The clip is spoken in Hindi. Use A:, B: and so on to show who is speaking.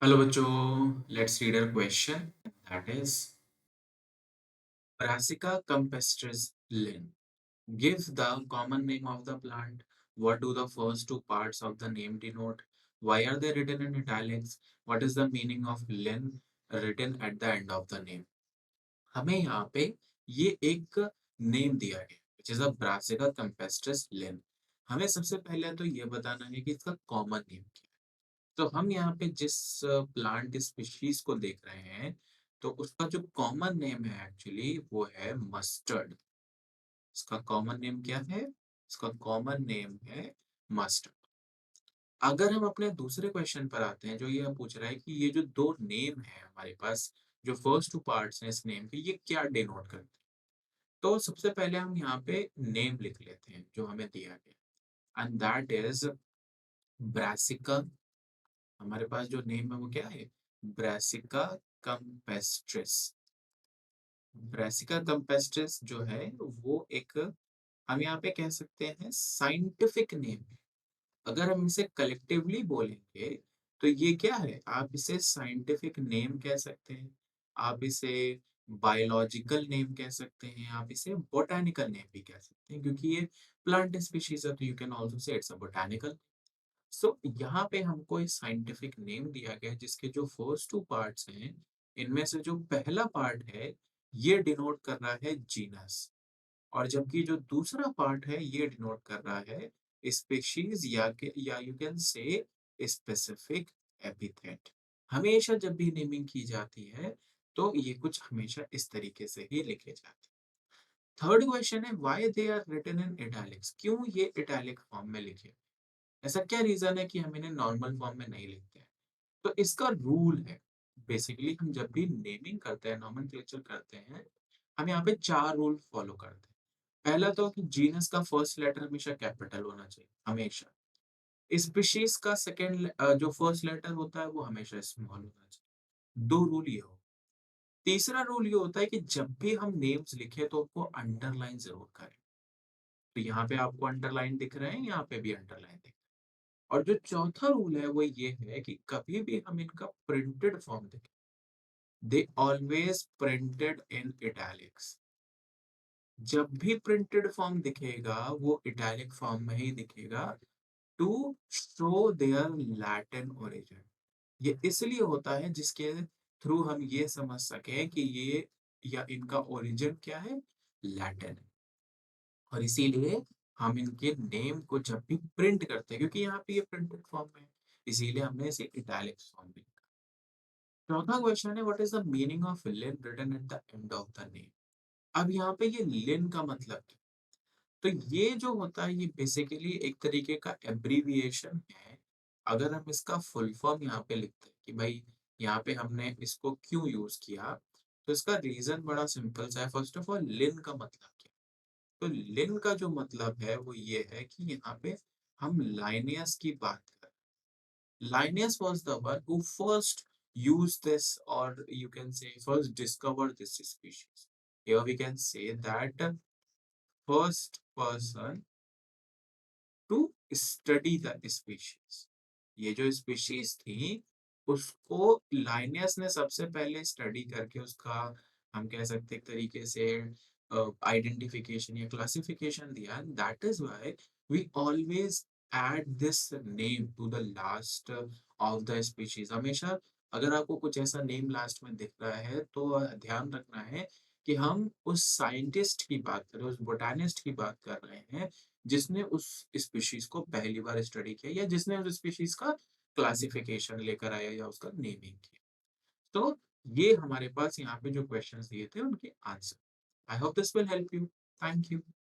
A: हेलो बच्चों, let's read a question that is Brassica campestris Linn. Give the common name of the plant. What do the first two parts of the name denote? Why are they written in italics? What is the meaning of Linn written at the end of the name? हमें यहाँ पे ये एक नेम दिया है which is a Brassica campestris Linn. हमें सबसे पहले तो ये बताना है कि इसका कॉमन नेम क्या है। तो हम यहाँ पे जिस प्लांट स्पीशीज को देख रहे हैं तो उसका जो कॉमन नेम है एक्चुअली वो है मस्टर्ड। इसका कॉमन नेम क्या है? इसका कॉमन नेम है मस्टर्ड। अगर हम अपने दूसरे क्वेश्चन पर आते हैं जो ये पूछ रहा है कि ये जो दो नेम है हमारे पास, जो फर्स्ट टू पार्ट्स हैं इस नेम के, ये क्या डिनोट करते हैं? तो सबसे पहले हम यहाँ पे नेम लिख लेते हैं जो हमें दिया गया एंड दैट इज ब्रासिका। हमारे पास जो नेम है वो क्या है? Brassica campestris. ब्रासिका कंपेस्ट्रिस जो है वो एक, हम यहाँ पे कह सकते हैं, साइंटिफिक नेम है। अगर हम इसे कलेक्टिवली बोलेंगे तो ये क्या है? आप इसे साइंटिफिक नेम कह सकते हैं, आप इसे बायोलॉजिकल नेम कह सकते हैं, आप इसे बोटानिकल नेम भी कह सकते हैं, क्योंकि ये प्लांट स्पीशीज है तो you can also say it's a botanical. सो यहाँ पे हमको एक साइंटिफिक नेम दिया गया है जिसके जो फर्स्ट टू पार्ट्स हैं, इनमें से जो पहला पार्ट है ये डिनोट कर रहा है जीनस, और जबकि जो दूसरा पार्ट है ये डिनोट कर रहा है स्पीशीज या you can say specific epithet. हमेशा जब भी नेमिंग की जाती है तो ये कुछ हमेशा इस तरीके से ही लिखे जाते हैं। थर्ड क्वेश्चन है why they are written in italics. क्यों ये इटैलिक फॉर्म में लिखे? ऐसा क्या रीजन है कि हम इन्हें नॉर्मल फॉर्म में नहीं लिखते हैं? तो इसका रूल है, बेसिकली हम जब भी नेमिंग करते हैं, नॉमेनक्लेचर करते हैं, हम यहाँ पे चार रूल फॉलो करते हैं। पहला तो कि जीनस का फर्स्ट लेटर हमेशा कैपिटल होना चाहिए, हमेशा। स्पीशीज का सेकंड जो फर्स्ट लेटर होता है वो हमेशा स्मॉल होना चाहिए। दो रूल ये हो। तीसरा रूल ये होता है कि जब भी हम नेम्स लिखे तो उनको अंडरलाइन जरूर करें। तो यहाँ पे आपको अंडरलाइन दिख रहे हैं, यहाँ पे भी अंडरलाइन दिख रहे हैं। और जो चौथा रूल है वो ये है कि कभी भी हम इनका प्रिंटेड फॉर्म देखें, they always printed in italics. जब भी प्रिंटेड फॉर्म दिखेगा वो इटैलिक फॉर्म में ही दिखेगा, to show their Latin origin. ये इसलिए होता है जिसके थ्रू हम ये समझ सके कि ये या इनका ओरिजिन क्या है, लैटिन है। और इसीलिए हम इनके नेम को जब भी प्रिंट करते हैं, क्योंकि यहाँ पे ये प्रिंटेड फॉर्म में है, इसीलिए हमने इसे इटैलिक्स फॉर्म में लिखा। चौथा क्वेश्चन है what is the meaning of Linn written at the end of the name. अब यहाँ पे ये लिन का मतलब क्या? तो ये जो होता है ये बेसिकली एक तरीके का एब्रीविएशन है। अगर हम इसका फुल फॉर्म यहाँ पे लिखते हैं कि भाई यहाँ पे हमने इसको क्यों यूज किया, तो इसका रीजन बड़ा सिंपल सा है। फर्स्ट ऑफ ऑल लिन का मतलब क्या? तो लिन का जो मतलब है वो ये है कि यहाँ पे हम लाइनियस की बात कर। Linnaeus was the one who first used this, or you can say first discovered this species. Here we can say that first person to study the species. ये जो स्पीशीज थी उसको लाइनियस ने सबसे पहले स्टडी करके उसका, हम कह सकते एक तरीके से, आइडेंटिफिकेशन या क्लासिफिकेशन दिया। That is why we always add this name to the last of the species. हमेशा अगर आपको कुछ ऐसा नेम लास्ट में दिख रहा है तो ध्यान रखना है कि हम उस साइंटिस्ट की बात कर रहे हैं, उस बोटानिस्ट की बात कर रहे हैं जिसने उस स्पीशीज को पहली बार स्टडी किया या जिसने उस स्पीशीज का क्लासिफिकेशन लेकर आया या उसका नेमिंग किया। तो ये हमारे पास यहाँ पे जो क्वेश्चंस दिए थे उनके answer. I hope this will help you. Thank you.